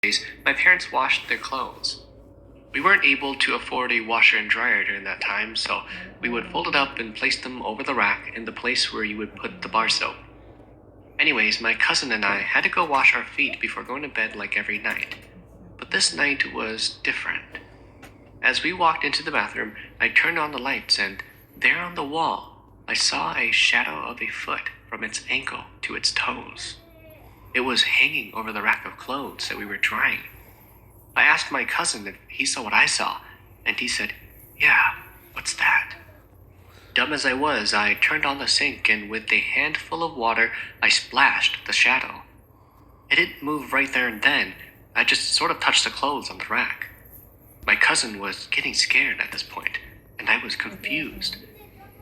my parents washed their clothes. We weren't able to afford a washer and dryer during that time, so we would fold it up and place them over the rack in the place where you would put the bar soap. Anyways, my cousin and I had to go wash our feet before going to bed like every night. But this night was different. As we walked into the bathroom, I turned on the lights, and there on the wall, I saw a shadow of a foot from its ankle to its toes. It was hanging over the rack of clothes that we were drying. I asked my cousin if he saw what I saw, and he said, "Yeah, what's that?" Dumb as I was, I turned on the sink, and with a handful of water, I splashed the shadow. It didn't move right there and then. I just sort of touched the clothes on the rack. My cousin was getting scared at this point, and I was confused.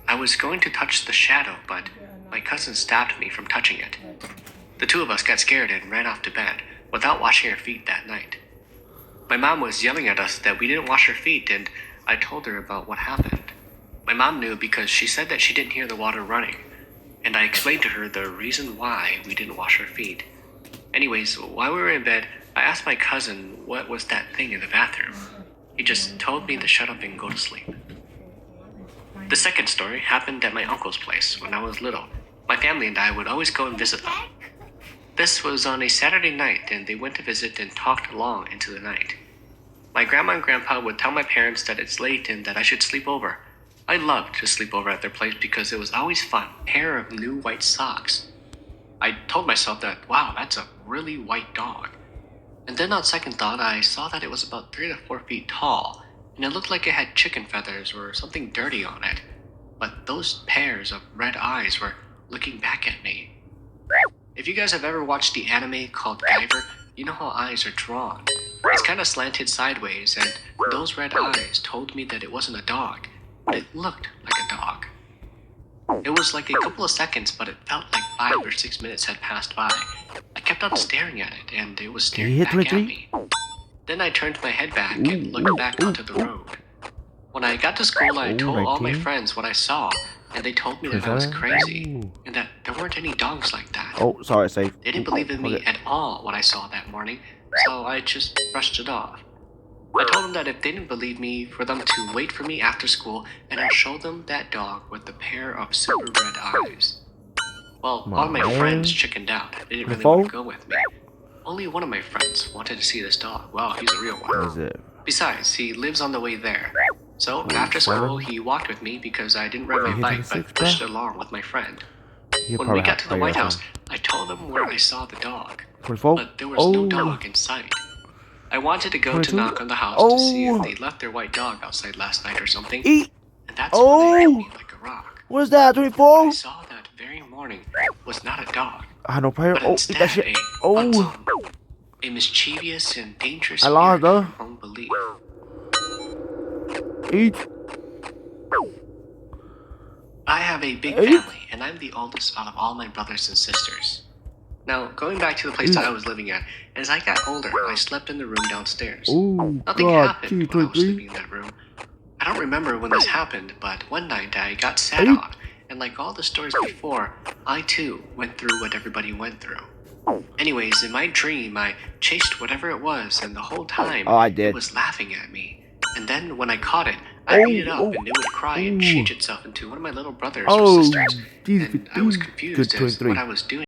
I was going to touch the shadow, but my cousin stopped me from touching it. The two of us got scared and ran off to bed without washing our feet that night. My mom was yelling at us that we didn't wash our feet, and I told her about what happened. My mom knew because she said that she didn't hear the water running, and I explained to her the reason why we didn't wash our feet. Anyways, while we were in bed, I asked my cousin what was that thing in the bathroom. He just told me to shut up and go to sleep. The second story happened at my uncle's place when I was little. My family and I would always go and visit them. This was on a Saturday night, and they went to visit and talked long into the night. My grandma and grandpa would tell my parents that it's late and that I should sleep over. I loved to sleep over at their place because it was always fun. A pair of new white socks. I told myself that, wow, that's a really white dog. And then on second thought, I saw that it was about 3 to 4 feet tall, and it looked like it had chicken feathers or something dirty on it. But those pairs of red eyes were looking back at me. If you guys have ever watched the anime called Guyver, you know how eyes are drawn. It's kind of slanted sideways, and those red eyes told me that it wasn't a dog, but it looked like a dog. It was like a couple of seconds, but it felt like 5 or 6 minutes had passed by. I kept on staring at it, and it was staring back at me. Then I turned my head back and looked back onto the road. When I got to school, I told all my friends what I saw, and they told me that I was crazy, and that there weren't any dogs like that. Oh, sorry, safe. They didn't believe in me at all what I saw that morning, so I just brushed it off. I told them that if they didn't believe me, for them to wait for me after school, and I'd show them that dog with the pair of super red eyes. Well, all of my friends chickened out. They didn't really want to go with me. Only one of my friends wanted to see this dog. Well, he's a real one. Besides, he lives on the way there. So, after school, he walked with me because I didn't ride my bike, but pushed along with my friend. When we got to the White House, I told them where I saw the dog, but there was no dog in sight. I wanted to go to knock on the house to see if they left their white dog outside last night or something, and that's when they hit me like a rock. What is that, 24? What I saw that very morning was not a dog, but instead a mischievous and dangerous spirit beyond belief. I have a big family, and I'm the oldest out of all my brothers and sisters. Now, going back to the place that I was living at, as I got older, I slept in the room downstairs. Nothing happened when I was sleeping in that room. I don't remember when this happened, but one night I got sat on, and like all the stories before, I too went through what everybody went through. Anyways, in my dream, I chased whatever it was, and the whole time, it was laughing at me. And then when I caught it, I beat it up, and it would cry and change itself into one of my little brothers or sisters, and I was confused as to what I was doing.